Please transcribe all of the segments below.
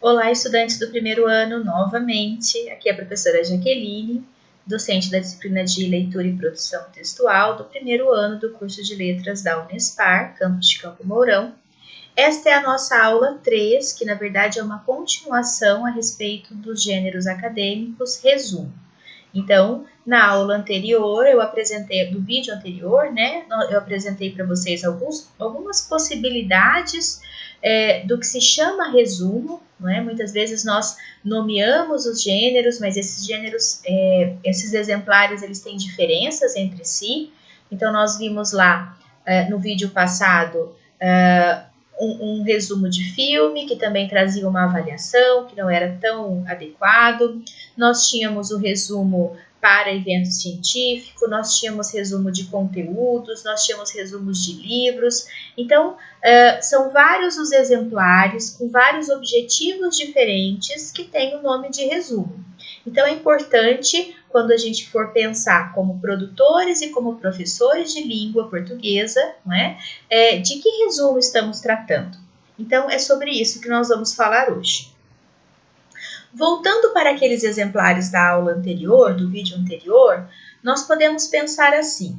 Olá, estudantes do primeiro ano, novamente. Aqui é a professora Jaqueline, docente da disciplina de Leitura e Produção Textual do primeiro ano do curso de Letras da Unespar, campus de Campo Mourão. Esta é a nossa aula 3, que na verdade é uma continuação a respeito dos gêneros acadêmicos, resumo. Então, na aula anterior, do vídeo anterior, né, eu apresentei para vocês algumas possibilidades do que se chama resumo, não é? Muitas vezes nós nomeamos os gêneros, mas esses gêneros, esses exemplares, eles têm diferenças entre si. Então, nós vimos lá no vídeo passado um resumo de filme, que também trazia uma avaliação, que não era tão adequado. Nós tínhamos o resumo para evento científico, nós tínhamos resumo de conteúdos, nós tínhamos resumos de livros. Então, são vários os exemplares, com vários objetivos diferentes, que têm o nome de resumo. Então, é importante, quando a gente for pensar como produtores e como professores de língua portuguesa, não é? De que resumo estamos tratando? Então, é sobre isso que nós vamos falar hoje. Voltando para aqueles exemplares da aula anterior, do vídeo anterior, nós podemos pensar assim: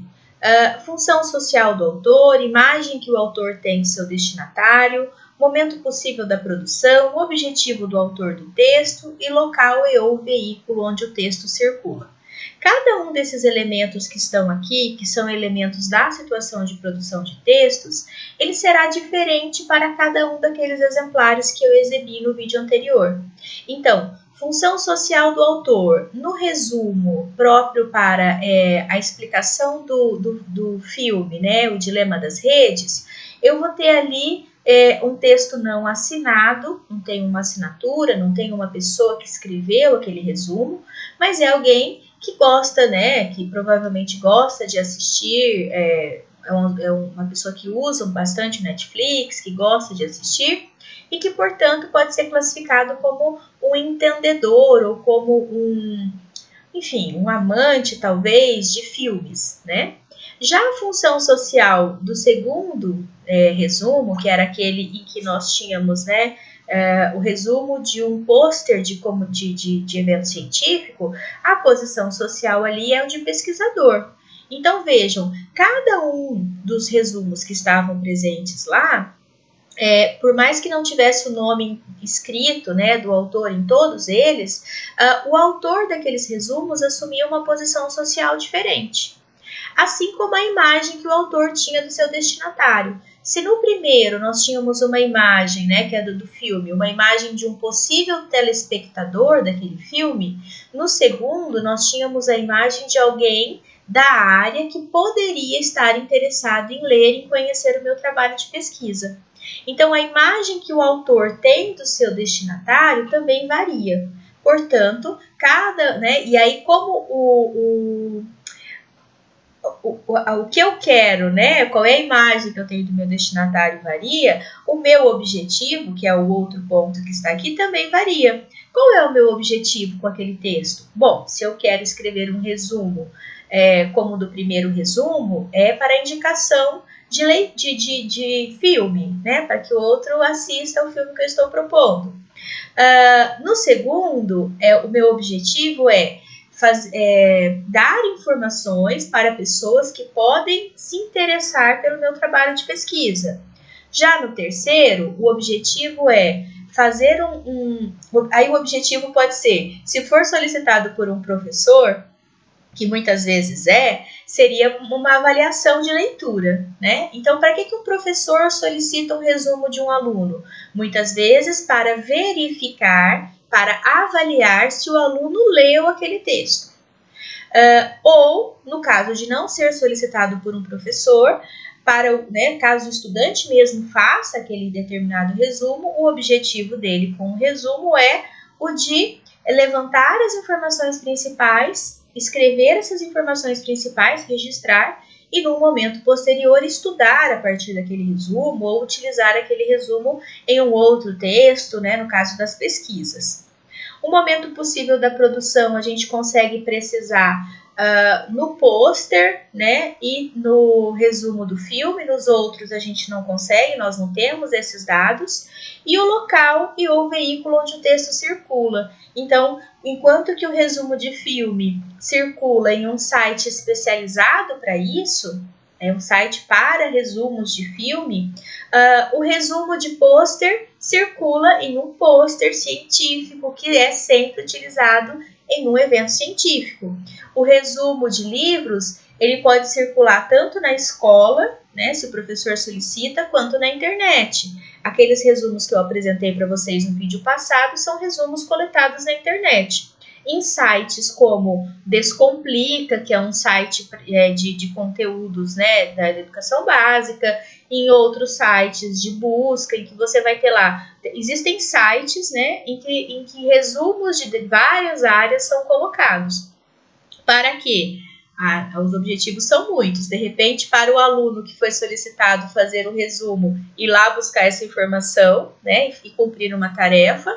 função social do autor, imagem que o autor tem de seu destinatário, momento possível da produção, objetivo do autor do texto e local ou veículo onde o texto circula. Cada um desses elementos que estão aqui, que são elementos da situação de produção de textos, ele será diferente para cada um daqueles exemplares que eu exibi no vídeo anterior. Então, função social do autor, no resumo próprio para a explicação do filme, né, o Dilema das Redes, eu vou ter ali um texto não assinado, não tem uma assinatura, não tem uma pessoa que escreveu aquele resumo, mas é alguém que gosta, né, que provavelmente gosta de assistir, é uma pessoa que usa bastante o Netflix, que gosta de assistir, e que, portanto, pode ser classificado como um entendedor ou como um amante, talvez, de filmes, né? Já a função social do segundo resumo, que era aquele em que nós tínhamos, né, o resumo de um pôster de evento científico, a posição social ali é o de pesquisador. Então, vejam, cada um dos resumos que estavam presentes lá, por mais que não tivesse o nome escrito, né, do autor em todos eles, o autor daqueles resumos assumia uma posição social diferente. Assim como a imagem que o autor tinha do seu destinatário. Se no primeiro nós tínhamos uma imagem, né, que é do filme, uma imagem de um possível telespectador daquele filme, no segundo nós tínhamos a imagem de alguém da área que poderia estar interessado em ler e conhecer o meu trabalho de pesquisa. Então, a imagem que o autor tem do seu destinatário também varia. Portanto, e aí como o que eu quero, né? Qual é a imagem que eu tenho do meu destinatário varia, o meu objetivo, que é o outro ponto que está aqui, também varia. Qual é o meu objetivo com aquele texto? Bom, se eu quero escrever um resumo, como do primeiro resumo, é para indicação de filme, né? Para que o outro assista o filme que eu estou propondo. No segundo, o meu objetivo é dar informações para pessoas que podem se interessar pelo meu trabalho de pesquisa. Já no terceiro, o objetivo é fazer aí o objetivo pode ser, se for solicitado por um professor, que muitas vezes seria uma avaliação de leitura, né? Então, para que um professor solicita um resumo de um aluno? Muitas vezes para verificar, para avaliar se o aluno leu aquele texto. Ou, no caso de não ser solicitado por um professor, caso o estudante mesmo faça aquele determinado resumo, o objetivo dele com o resumo é o de levantar as informações principais, escrever essas informações principais, registrar e, no momento posterior, estudar a partir daquele resumo ou utilizar aquele resumo em um outro texto, né, no caso das pesquisas. O momento possível da produção a gente consegue precisar no pôster, né, e no resumo do filme. Nos outros a gente não consegue, nós não temos esses dados. E o local e o veículo onde o texto circula. Então, enquanto que o resumo de filme circula em um site especializado para isso, é um site para resumos de filme, o resumo de pôster circula em um pôster científico que é sempre utilizado em um evento científico. O resumo de livros, ele pode circular tanto na escola, né, se o professor solicita, quanto na internet. Aqueles resumos que eu apresentei para vocês no vídeo passado são resumos coletados na internet. Em sites como Descomplica, que é um site de conteúdos, né, da educação básica, em outros sites de busca, em que você vai ter lá, existem sites, né, em que resumos de várias áreas são colocados. Para quê? Os objetivos são muitos. De repente, para o aluno que foi solicitado fazer o resumo, ir lá buscar essa informação, né, e cumprir uma tarefa,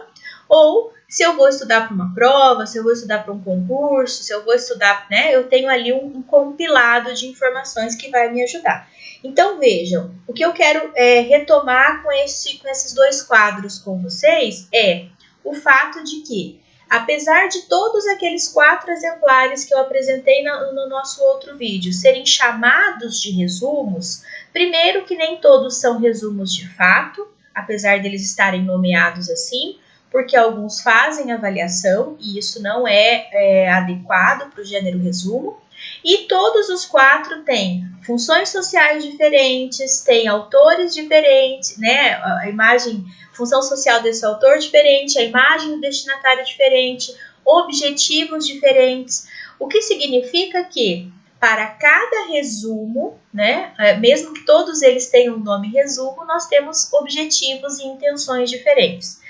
ou se eu vou estudar para uma prova, se eu vou estudar para um concurso, se eu vou estudar, né, eu tenho ali um compilado de informações que vai me ajudar. Então, vejam, o que eu quero retomar com esses dois quadros com vocês é o fato de que, apesar de todos aqueles 4 exemplares que eu apresentei no nosso outro vídeo serem chamados de resumos, primeiro que nem todos são resumos de fato, apesar deles estarem nomeados assim, porque alguns fazem avaliação e isso não é adequado para o gênero resumo. E todos os 4 têm funções sociais diferentes, têm autores diferentes, né? A imagem, função social desse autor diferente, a imagem do destinatário diferente, objetivos diferentes, o que significa que para cada resumo, né, mesmo que todos eles tenham o nome resumo, nós temos objetivos e intenções diferentes.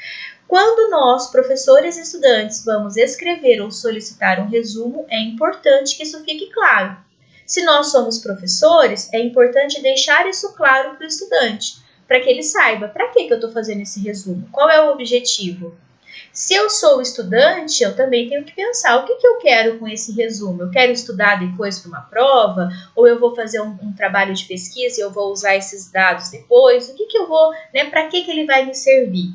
Quando nós, professores e estudantes, vamos escrever ou solicitar um resumo, é importante que isso fique claro. Se nós somos professores, é importante deixar isso claro para o estudante, para que ele saiba para que eu estou fazendo esse resumo, qual é o objetivo. Se eu sou estudante, eu também tenho que pensar o que eu quero com esse resumo. Eu quero estudar depois para uma prova, ou eu vou fazer um trabalho de pesquisa e eu vou usar esses dados depois? O que eu vou, né, para que ele vai me servir?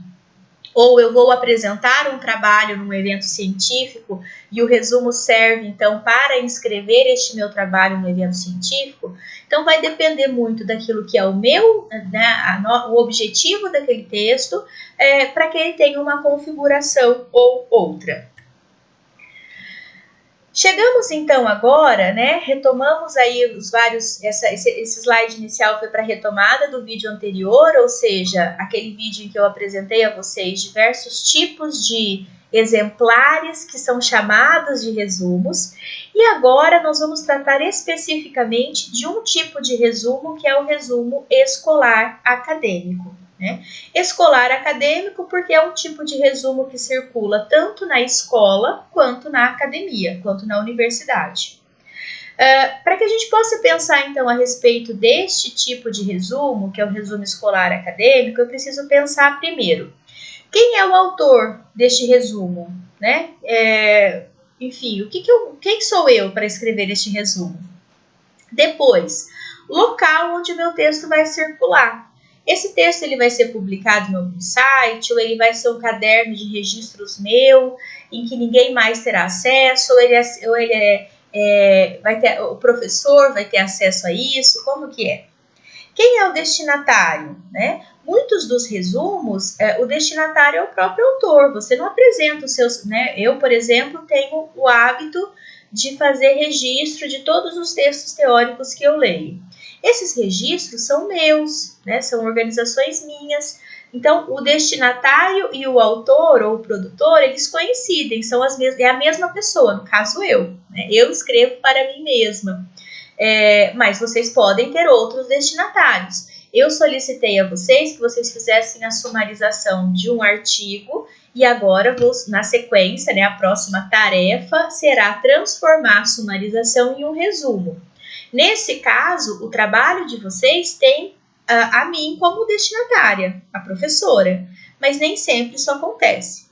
Ou eu vou apresentar um trabalho num evento científico e o resumo serve, então, para inscrever este meu trabalho no evento científico. Então, vai depender muito daquilo que é o meu, né, o objetivo daquele texto, para que ele tenha uma configuração ou outra. Chegamos então agora, né, retomamos aí os vários, esse slide inicial foi para a retomada do vídeo anterior, ou seja, aquele vídeo em que eu apresentei a vocês diversos tipos de exemplares que são chamados de resumos, e agora nós vamos tratar especificamente de um tipo de resumo que é o resumo escolar acadêmico. Né? Escolar acadêmico porque é um tipo de resumo que circula tanto na escola quanto na academia, quanto na universidade. Para que a gente possa pensar então a respeito deste tipo de resumo, que é o resumo escolar acadêmico, eu preciso pensar primeiro, quem é o autor deste resumo? Né? Enfim, quem sou eu para escrever este resumo? Depois, local onde o meu texto vai circular. Esse texto ele vai ser publicado em algum site, ou ele vai ser um caderno de registros meu, em que ninguém mais terá acesso, o professor vai ter acesso a isso, como que é? Quem é o destinatário? Né? Muitos dos resumos, o destinatário é o próprio autor, você não apresenta os seus... Né? Eu, por exemplo, tenho o hábito de fazer registro de todos os textos teóricos que eu leio. Esses registros são meus, né? São organizações minhas. Então, o destinatário e o autor ou o produtor, eles coincidem, é a mesma pessoa, no caso eu. Né? Eu escrevo para mim mesma, mas vocês podem ter outros destinatários. Eu solicitei a vocês que vocês fizessem a sumarização de um artigo e agora, na sequência, né, a próxima tarefa será transformar a sumarização em um resumo. Nesse caso, o trabalho de vocês tem a mim como destinatária, a professora, mas nem sempre isso acontece.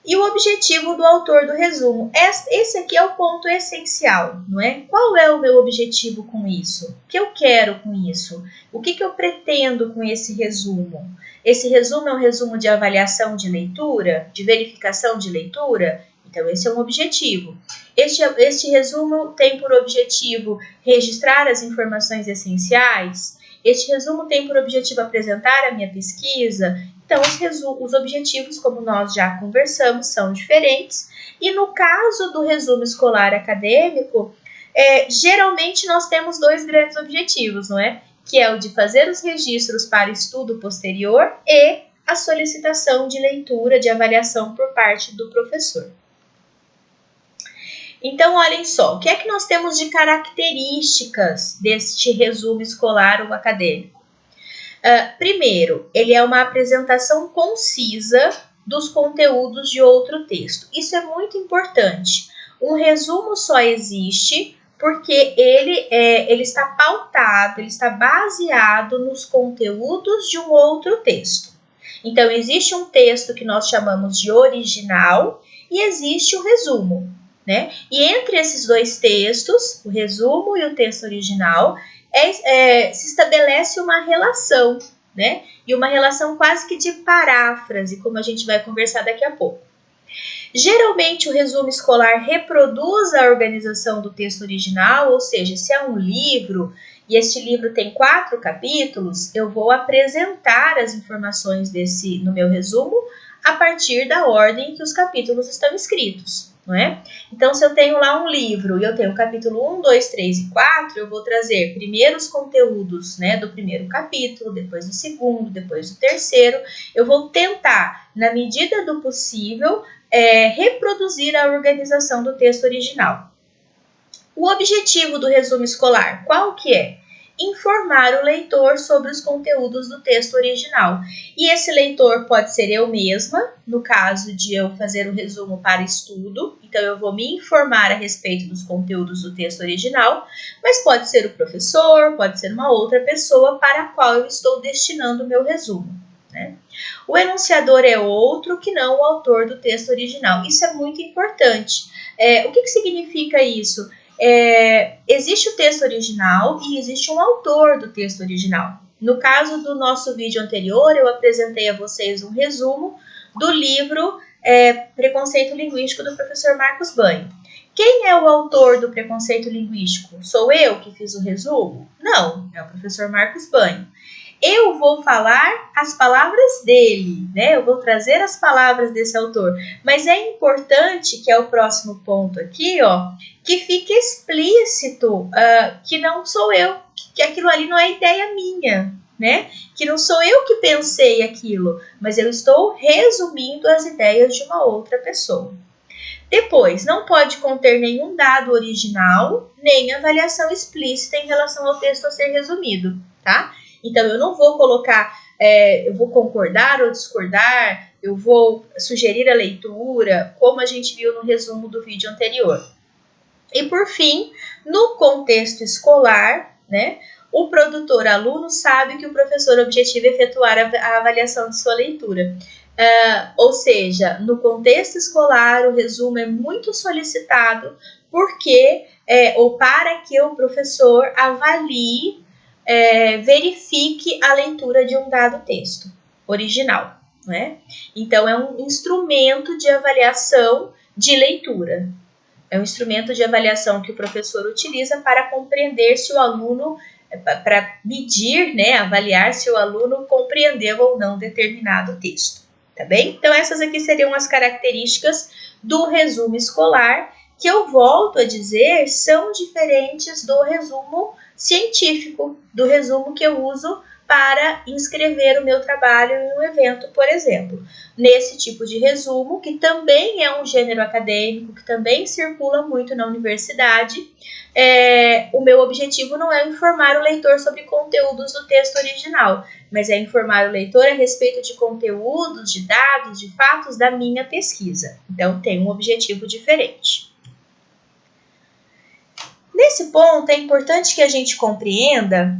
E o objetivo do autor do resumo. Esse aqui é o ponto essencial, não é? Qual é o meu objetivo com isso? O que eu quero com isso? O que eu pretendo com esse resumo? Esse resumo é um resumo de avaliação de leitura, de verificação de leitura? Então, esse é um objetivo. Este resumo tem por objetivo registrar as informações essenciais. Este resumo tem por objetivo apresentar a minha pesquisa. Então, os objetivos, como nós já conversamos, são diferentes. E no caso do resumo escolar acadêmico, geralmente nós temos dois grandes objetivos, não é? Que é o de fazer os registros para estudo posterior e a solicitação de leitura, de avaliação por parte do professor. Então, olhem só, o que é que nós temos de características deste resumo escolar ou acadêmico? Primeiro, ele é uma apresentação concisa dos conteúdos de outro texto. Isso é muito importante. Um resumo só existe porque ele está pautado, ele está baseado nos conteúdos de um outro texto. Então, existe um texto que nós chamamos de original e existe o resumo, né? E entre esses dois textos, o resumo e o texto original, se estabelece uma relação, né? E uma relação quase que de paráfrase, como a gente vai conversar daqui a pouco. Geralmente, o resumo escolar reproduz a organização do texto original, ou seja, se é um livro e este livro tem 4 capítulos, eu vou apresentar as informações no meu resumo a partir da ordem que os capítulos estão escritos, não é? Então, se eu tenho lá um livro e eu tenho o capítulo 1, 2, 3 e 4, eu vou trazer primeiro os conteúdos, né, do primeiro capítulo, depois do segundo, depois do terceiro. Eu vou tentar, na medida do possível, reproduzir a organização do texto original. O objetivo do resumo escolar, qual que é? Informar o leitor sobre os conteúdos do texto original. E esse leitor pode ser eu mesma, no caso de eu fazer o resumo para estudo, então eu vou me informar a respeito dos conteúdos do texto original, mas pode ser o professor, pode ser uma outra pessoa para a qual eu estou destinando o meu resumo, né? O enunciador é outro que não o autor do texto original. Isso é muito importante. O que significa isso? Existe o texto original e existe um autor do texto original. No caso do nosso vídeo anterior, eu apresentei a vocês um resumo do livro Preconceito Linguístico do professor Marcos Banho. Quem é o autor do Preconceito Linguístico? Sou eu que fiz o resumo? Não, é o professor Marcos Banho. Eu vou falar as palavras dele, né? Eu vou trazer as palavras desse autor. Mas é importante, que é o próximo ponto aqui, ó, que fique explícito que não sou eu, que aquilo ali não é ideia minha, né? Que não sou eu que pensei aquilo, mas eu estou resumindo as ideias de uma outra pessoa. Depois, não pode conter nenhum dado original, nem avaliação explícita em relação ao texto a ser resumido, tá? Então, eu não vou colocar, eu vou concordar ou discordar, eu vou sugerir a leitura, como a gente viu no resumo do vídeo anterior. E, por fim, no contexto escolar, né, o produtor aluno sabe que o professor objetivo é efetuar a avaliação de sua leitura. Ou seja, no contexto escolar, o resumo é muito solicitado porque, ou para que o professor avalie, verifique a leitura de um dado texto original, né? Então, é um instrumento de avaliação de leitura. É um instrumento de avaliação que o professor utiliza para compreender se o aluno, para medir, né, avaliar se o aluno compreendeu ou não determinado texto, tá bem? Então, essas aqui seriam as características do resumo escolar, que eu volto a dizer, são diferentes do resumo científico, do resumo que eu uso para inscrever o meu trabalho em um evento, por exemplo. Nesse tipo de resumo, que também é um gênero acadêmico, que também circula muito na universidade, o meu objetivo não é informar o leitor sobre conteúdos do texto original, mas é informar o leitor a respeito de conteúdos, de dados, de fatos da minha pesquisa. Então, tem um objetivo diferente. Nesse ponto, é importante que a gente compreenda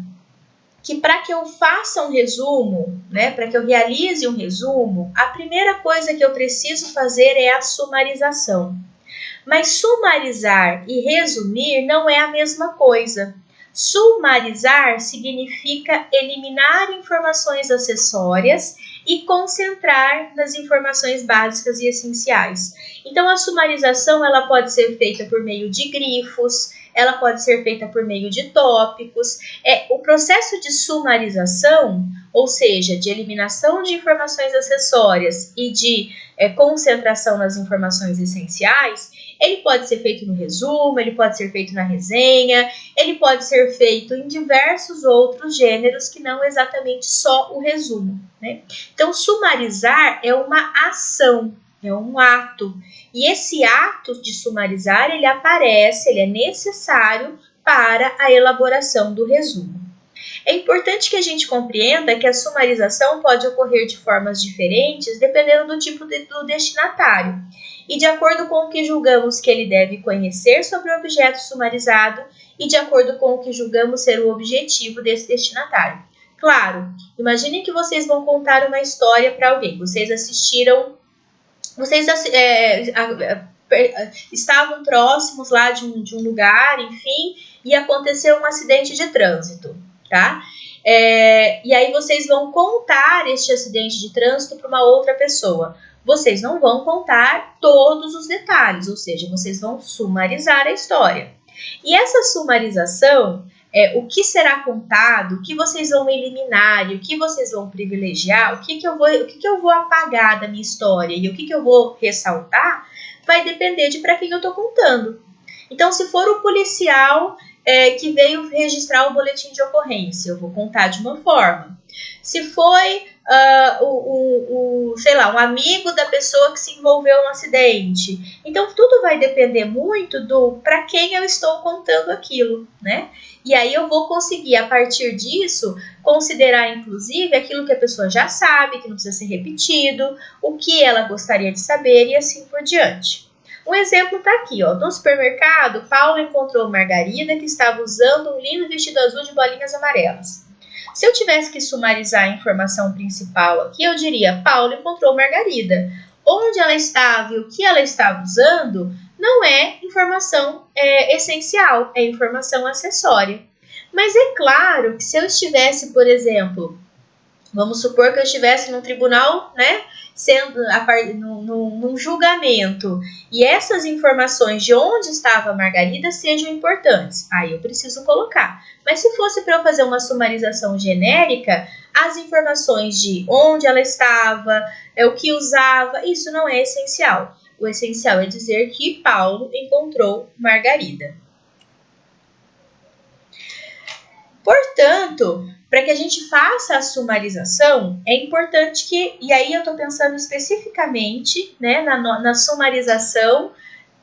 que para que eu faça um resumo, né, para que eu realize um resumo, a primeira coisa que eu preciso fazer é a sumarização. Mas sumarizar e resumir não é a mesma coisa. Sumarizar significa eliminar informações acessórias e concentrar nas informações básicas e essenciais. Então, a sumarização ela pode ser feita por meio de grifos, ela pode ser feita por meio de tópicos. O processo de sumarização, ou seja, de eliminação de informações acessórias e de concentração nas informações essenciais, ele pode ser feito no resumo, ele pode ser feito na resenha, ele pode ser feito em diversos outros gêneros que não exatamente só o resumo, né? Então, sumarizar é uma ação, é um ato. E esse ato de sumarizar, ele aparece, ele é necessário para a elaboração do resumo. É importante que a gente compreenda que a sumarização pode ocorrer de formas diferentes dependendo do tipo do destinatário e de acordo com o que julgamos que ele deve conhecer sobre o objeto sumarizado e de acordo com o que julgamos ser o objetivo desse destinatário. Claro, imaginem que vocês vão contar uma história para alguém. Vocês estavam próximos lá de um lugar, enfim, e aconteceu um acidente de trânsito, tá? E aí vocês vão contar este acidente de trânsito para uma outra pessoa. Vocês não vão contar todos os detalhes, ou seja, vocês vão sumarizar a história. E essa sumarização, o que será contado, o que vocês vão eliminar, o que vocês vão privilegiar, o que eu vou apagar da minha história e o que eu vou ressaltar, vai depender de para quem eu estou contando. Então, se for o policial que veio registrar o boletim de ocorrência, eu vou contar de uma forma. Se foi um amigo da pessoa que se envolveu no acidente. Então, tudo vai depender muito do para quem eu estou contando aquilo, né? E aí eu vou conseguir, a partir disso, considerar, inclusive, aquilo que a pessoa já sabe, que não precisa ser repetido, o que ela gostaria de saber e assim por diante. Um exemplo está aqui, ó. No supermercado, Paulo encontrou Margarida, que estava usando um lindo vestido azul de bolinhas amarelas. Se eu tivesse que sumarizar a informação principal aqui, eu diria, Paulo encontrou Margarida. Onde ela estava e o que ela estava usando não é informação essencial, é informação acessória. Mas é claro que se eu estivesse, por exemplo, vamos supor que eu estivesse num tribunal, né, num julgamento, e essas informações de onde estava a Margarida sejam importantes, aí eu preciso colocar. Mas se fosse para eu fazer uma sumarização genérica, as informações de onde ela estava, o que usava, isso não é essencial. O essencial é dizer que Paulo encontrou Margarida. Portanto, para que a gente faça a sumarização, é importante que, e aí eu estou pensando especificamente, né, na sumarização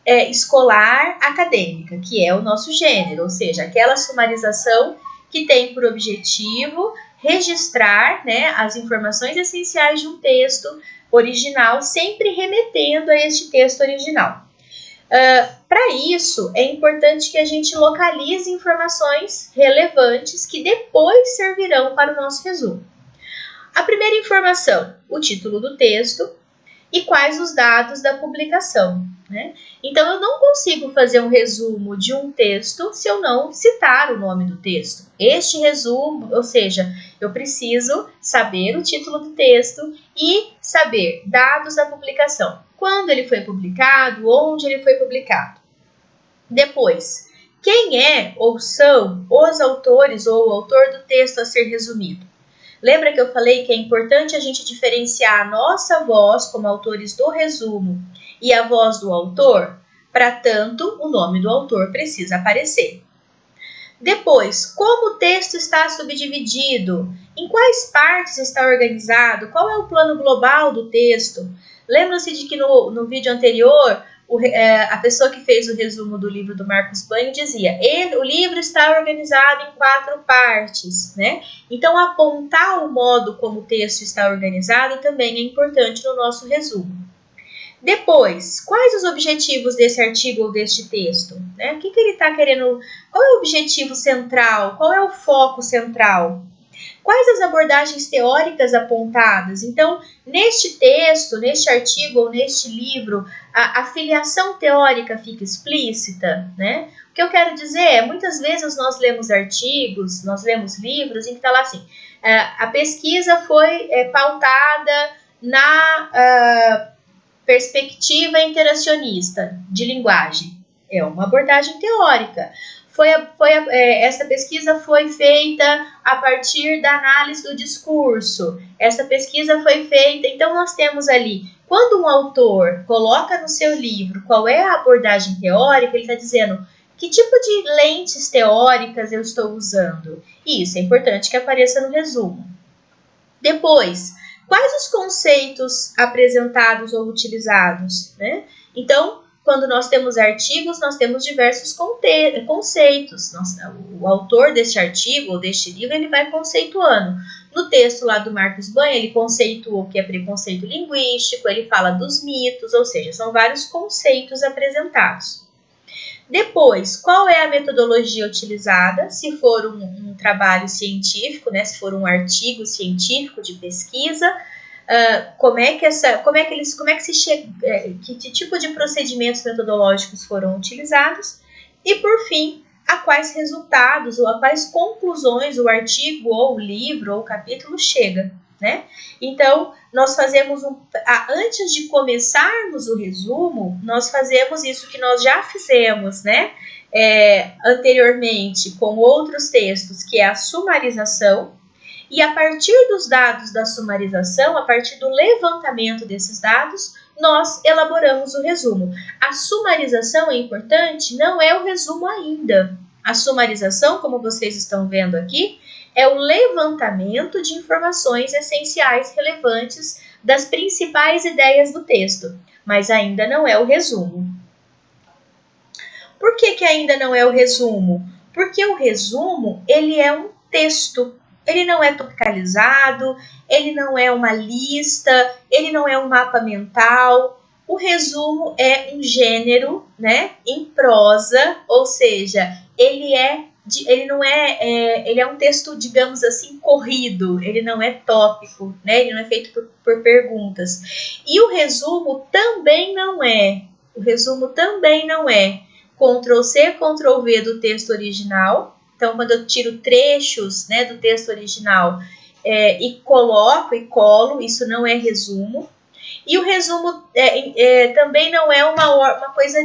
escolar acadêmica, que é o nosso gênero, ou seja, aquela sumarização que tem por objetivo registrar, né, as informações essenciais de um texto original, sempre remetendo a este texto original. Para isso, é importante que a gente localize informações relevantes que depois servirão para o nosso resumo. A primeira informação, o título do texto e quais os dados da publicação, né? Então, eu não consigo fazer um resumo de um texto se eu não citar o nome do texto. Este resumo, ou seja, eu preciso saber o título do texto e saber dados da publicação. Quando ele foi publicado, onde ele foi publicado. Depois, quem é ou são os autores ou o autor do texto a ser resumido? Lembra que eu falei que é importante a gente diferenciar a nossa voz como autores do resumo e a voz do autor? Para tanto, o nome do autor precisa aparecer. Depois, como o texto está subdividido? Em quais partes está organizado? Qual é o plano global do texto? Lembram-se de que no vídeo anterior, a pessoa que fez o resumo do livro do Marcos Banho dizia o livro está organizado em 4 partes, né? Então, apontar o modo como o texto está organizado também é importante no nosso resumo. Depois, quais os objetivos desse artigo ou deste texto? Né? O que ele está querendo? Qual é o objetivo central? Qual é o foco central? Quais as abordagens teóricas apontadas? Então, neste texto, neste artigo ou neste livro, a filiação teórica fica explícita, né? O que eu quero dizer é, muitas vezes nós lemos artigos, nós lemos livros em que está lá assim, a pesquisa foi pautada na perspectiva interacionista de linguagem. É uma abordagem teórica. Essa pesquisa foi feita a partir da análise do discurso. Essa pesquisa foi feita... Então, nós temos ali, quando um autor coloca no seu livro qual é a abordagem teórica, ele está dizendo que tipo de lentes teóricas eu estou usando. E isso é importante que apareça no resumo. Depois, quais os conceitos apresentados ou utilizados, né? Então, quando nós temos artigos, nós temos diversos conceitos. O autor deste artigo ou deste livro, ele vai conceituando. No texto lá do Marcos Banha, ele conceituou o que é preconceito linguístico, ele fala dos mitos, ou seja, são vários conceitos apresentados. Depois, qual é a metodologia utilizada? Se for um trabalho científico, né, se for um artigo científico de pesquisa, que tipo de procedimentos metodológicos foram utilizados? E, por fim, a quais resultados ou a quais conclusões o artigo ou o livro ou o capítulo chega, né? Então, nós fazemos antes de começarmos o resumo, nós fazemos isso que nós já fizemos, né? Anteriormente com outros textos, que é a sumarização. E a partir dos dados da sumarização, a partir do levantamento desses dados, nós elaboramos o resumo. A sumarização é importante, não é o resumo ainda. A sumarização, como vocês estão vendo aqui, é o levantamento de informações essenciais relevantes das principais ideias do texto, mas ainda não é o resumo. Por que ainda não é o resumo? Porque o resumo, ele é um texto. Ele não é topicalizado, ele não é uma lista, ele não é um mapa mental. O resumo é um gênero, né, em prosa, ou seja, ele é um texto, digamos assim, corrido, ele não é tópico, né, ele não é feito por perguntas. E o resumo também não é. Ctrl+C, Ctrl+V do texto original. Então, quando eu tiro trechos, né, do texto original e coloco e colo, isso não é resumo. E o resumo também não é uma coisa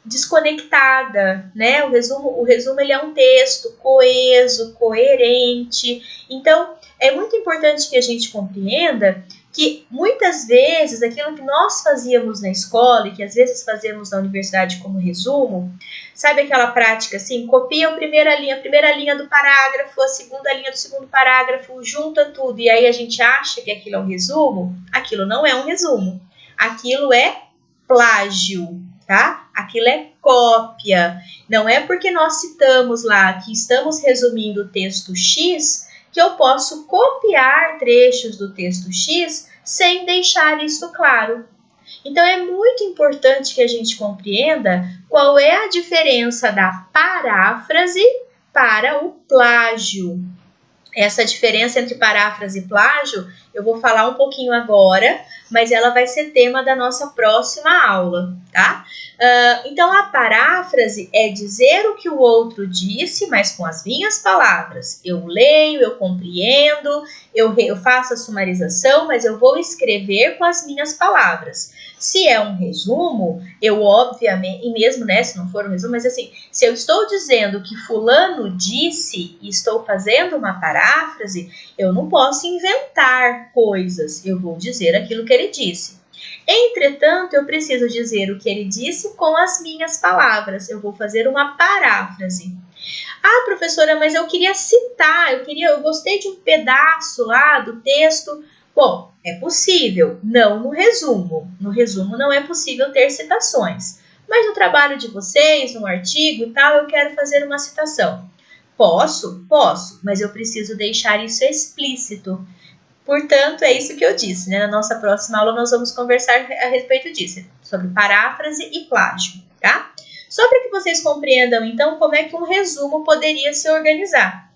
desconectada, né? O resumo ele é um texto coeso, coerente. Então, é muito importante que a gente compreenda que muitas vezes aquilo que nós fazíamos na escola e que às vezes fazemos na universidade como resumo, sabe aquela prática assim, copia a primeira linha do parágrafo, a segunda linha do segundo parágrafo, junta tudo e aí a gente acha que aquilo é um resumo? Aquilo não é um resumo, aquilo é plágio, tá? Aquilo é cópia. Não é porque nós citamos lá que estamos resumindo o texto X que eu posso copiar trechos do texto X sem deixar isso claro. Então, é muito importante que a gente compreenda qual é a diferença da paráfrase para o plágio. Essa diferença entre paráfrase e plágio, eu vou falar um pouquinho agora, mas ela vai ser tema da nossa próxima aula, tá? Então, a paráfrase é dizer o que o outro disse, mas com as minhas palavras. Eu leio, eu compreendo, eu faço a sumarização, mas eu vou escrever com as minhas palavras. Se é um resumo, eu obviamente, e mesmo, né, se não for um resumo, mas assim, se eu estou dizendo que fulano disse e estou fazendo uma paráfrase, eu não posso inventar coisas, eu vou dizer aquilo que ele disse. Entretanto, eu preciso dizer o que ele disse com as minhas palavras, eu vou fazer uma paráfrase. Ah, professora, mas eu queria citar, eu gostei de um pedaço lá do texto. Bom, é possível, não no resumo. No resumo não é possível ter citações. Mas no trabalho de vocês, no artigo e tal, eu quero fazer uma citação. Posso? Posso, mas eu preciso deixar isso explícito. Portanto, é isso que eu disse, né? Na nossa próxima aula nós vamos conversar a respeito disso, sobre paráfrase e plágio, tá? Só para que vocês compreendam, então, como é que um resumo poderia se organizar.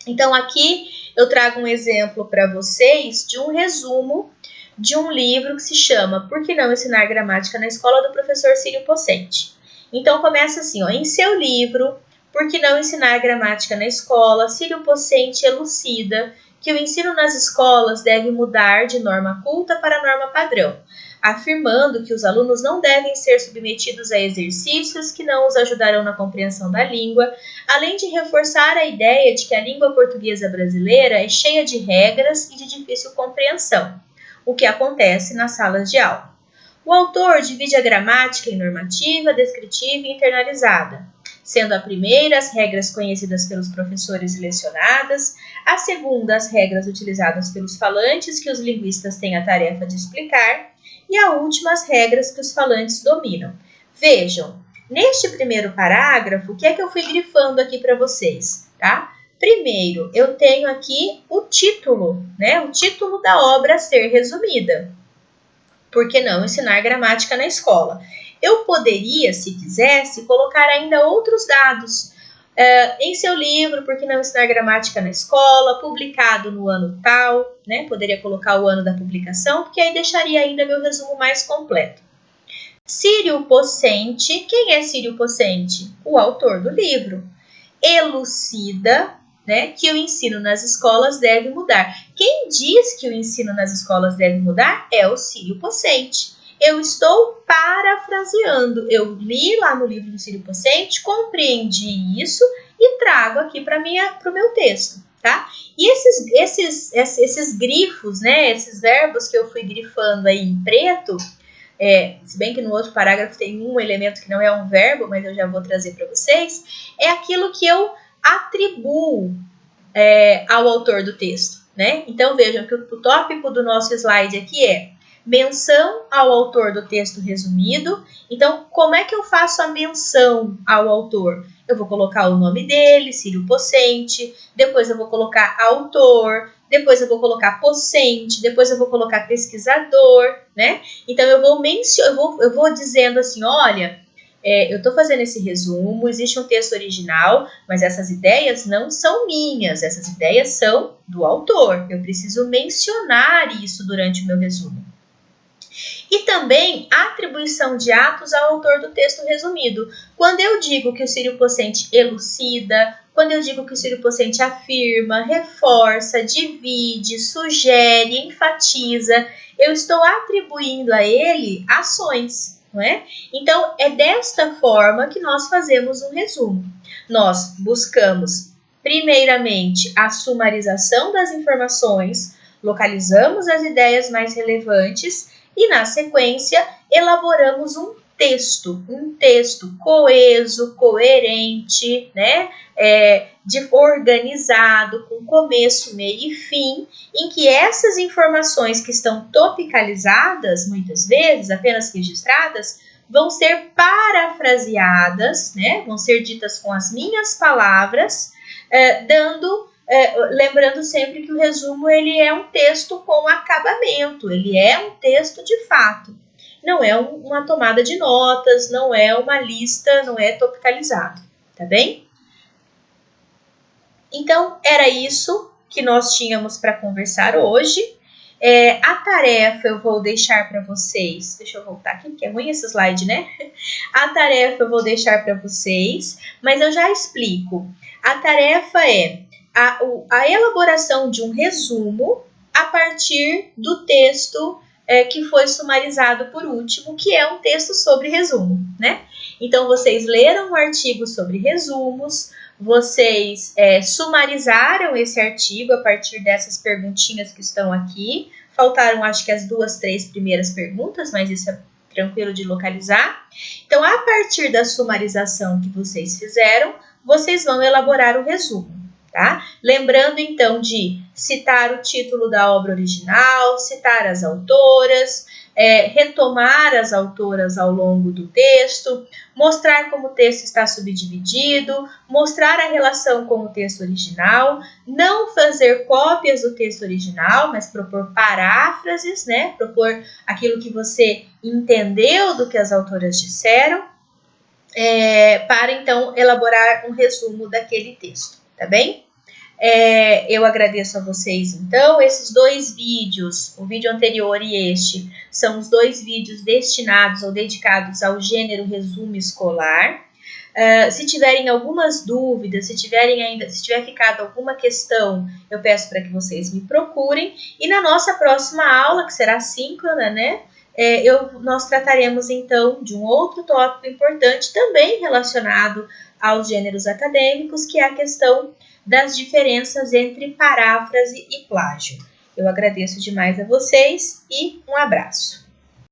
Então, aqui eu trago um exemplo para vocês de um resumo de um livro que se chama Por que não ensinar gramática na escola, do professor Círio Pocente. Então, começa assim, ó, em seu livro Por que não ensinar gramática na escola, Círio Pocente elucida que o ensino nas escolas deve mudar de norma culta para norma padrão, afirmando que os alunos não devem ser submetidos a exercícios que não os ajudarão na compreensão da língua, além de reforçar a ideia de que a língua portuguesa brasileira é cheia de regras e de difícil compreensão, o que acontece nas salas de aula. O autor divide a gramática em normativa, descritiva e internalizada, sendo a primeira as regras conhecidas pelos professores e lecionadas, a segunda as regras utilizadas pelos falantes que os linguistas têm a tarefa de explicar, e a última as regras que os falantes dominam. Vejam, neste primeiro parágrafo, o que é que eu fui grifando aqui para vocês, tá? Primeiro, eu tenho aqui o título, né? O título da obra a ser resumida. Por que não ensinar gramática na escola? Eu poderia, se quisesse, colocar ainda outros dados. Em seu livro, Por que não ensinar gramática na escola, publicado no ano tal, né? Poderia colocar o ano da publicação, porque aí deixaria ainda meu resumo mais completo. Círio Pocente, quem é Círio Pocente? O autor do livro. Elucida, né, que o ensino nas escolas deve mudar. Quem diz que o ensino nas escolas deve mudar é o Círio Pocente. Eu estou parafraseando. Eu li lá no livro do Círio Pocente, compreendi isso e trago aqui para o meu texto, tá? E esses grifos, né, esses verbos que eu fui grifando aí em preto, se bem que no outro parágrafo tem um elemento que não é um verbo, mas eu já vou trazer para vocês, é aquilo que eu atribuo ao autor do texto, né? Então, vejam que o tópico do nosso slide aqui é menção ao autor do texto resumido. Então, como é que eu faço a menção ao autor? Eu vou colocar o nome dele, Círio Pocente, depois eu vou colocar autor, depois eu vou colocar Pocente, depois eu vou colocar pesquisador, né? Então, eu vou dizendo assim, olha, eu estou fazendo esse resumo, existe um texto original, mas essas ideias não são minhas, essas ideias são do autor. Eu preciso mencionar isso durante o meu resumo. E também a atribuição de atos ao autor do texto resumido. Quando eu digo que o Círio Pocente elucida, quando eu digo que o Círio Pocente afirma, reforça, divide, sugere, enfatiza, eu estou atribuindo a ele ações, não é? Então, é desta forma que nós fazemos um resumo. Nós buscamos, primeiramente, a sumarização das informações, localizamos as ideias mais relevantes e, na sequência, elaboramos um texto coeso, coerente, né? Organizado, com começo, meio e fim, em que essas informações que estão topicalizadas, muitas vezes, apenas registradas, vão ser parafraseadas, né? Vão ser ditas com as minhas palavras, lembrando sempre que o resumo ele é um texto com acabamento, ele é um texto de fato. Não é uma tomada de notas, não é uma lista, não é topicalizado, tá bem? Então, era isso que nós tínhamos para conversar hoje. A tarefa eu vou deixar para vocês. Deixa eu voltar aqui, porque é ruim esse slide, né? A tarefa eu vou deixar para vocês, mas eu já explico. A tarefa é a elaboração de um resumo a partir do texto que foi sumarizado por último, que é um texto sobre resumo, né? Então, vocês leram o artigo sobre resumos, vocês sumarizaram esse artigo a partir dessas perguntinhas que estão aqui. Faltaram, acho que as 2, 3 primeiras perguntas, mas isso é tranquilo de localizar. Então, a partir da sumarização que vocês fizeram, vocês vão elaborar o resumo, tá? Lembrando, então, de citar o título da obra original, citar as autoras, retomar as autoras ao longo do texto, mostrar como o texto está subdividido, mostrar a relação com o texto original, não fazer cópias do texto original, mas propor paráfrases, né? Propor aquilo que você entendeu do que as autoras disseram, para então elaborar um resumo daquele texto, tá bem? Eu agradeço a vocês, então. Esses 2 vídeos, o vídeo anterior e este, são os 2 vídeos destinados ou dedicados ao gênero resumo escolar. Se tiverem algumas dúvidas, se tiver ficado alguma questão, eu peço para que vocês me procurem. E na nossa próxima aula, que será síncrona, né? Nós trataremos então de um outro tópico importante, também relacionado aos gêneros acadêmicos, que é a questão das diferenças entre paráfrase e plágio. Eu agradeço demais a vocês e um abraço.